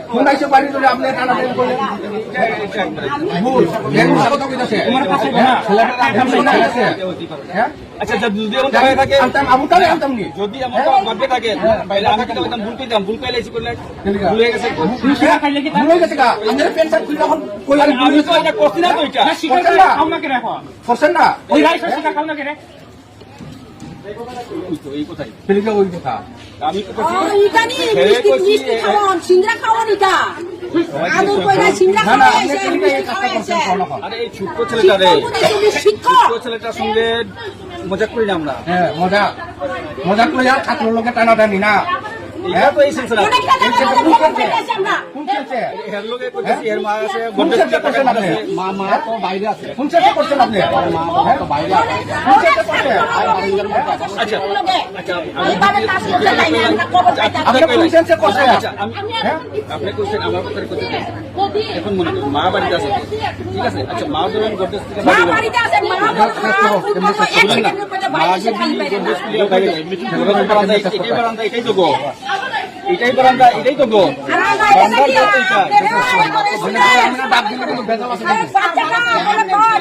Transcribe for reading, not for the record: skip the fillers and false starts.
কোন আইসে বাড়ি ধরে আপনি টানাটানি করলেন ভুল কথা কইতাছে আচ্ছা যদি এমন হয়ে থাকে আনতাম নি যদি এমন ভাগ্যে থাকে তাহলে আমি কিন্তু একদম ভুল কইতাম ভুল কইলে এসে করলে ভুল হয়ে গেছে ভুল হয়ে গেছে কা আমাদের পেনশন খুলে এখন কই আমি তো এটা করছি না তো এটা আপনাকে রাখো করছেন না ওই রাইস সেটা খাও না কেন এই কথাই ফেলিকা ওই কথা আমি তো করছি ইকানি মিষ্টি খাওয়ান সিংড়া খাওয়ান ইটা আদর কইরা সিংড়া খাওয়ান আরে এই ছোট্ট ছেলেটা রে শিক্ষক ছোট্ট ছেলেটার সঙ্গে মজা করি না আমরা হ্যাঁ মজা করে আর ছাত্র লোকে টানাটানি না এটা তো এই সিলসিলা অনেক টাকা পাইতেছি আমরা কোন ছেলে এর লোকে কইতেছি এর মা আছে কোন চেষ্টা করছেন আপনি মা তো বাইরে আছে কোন চেষ্টা করছেন আপনি মা তো বাইরে আছে কোন চেষ্টা করছেন আচ্ছা আচ্ছা এইভাবে কাজ করতে নাই না আমরা খবর পাইতাম আপনি কোন চেষ্টা করছেন আচ্ছা আপনি কইছেন আমার কথা কইতে এখন মনে করেন মা বাড়িতে আছে ঠিক আছে আচ্ছা মা যখন গর্দেশ থেকে মা বাড়িতে আছেন মা এক সেকেন্ডের মধ্যে বাইরে খালি বাইরে এটাই বারান্দা এটাই তো গো এটাই বারান্দা এটাই তো গো ডাক দিলে কিন্তু বেজাল আছে বাচ্চাটা বলে কর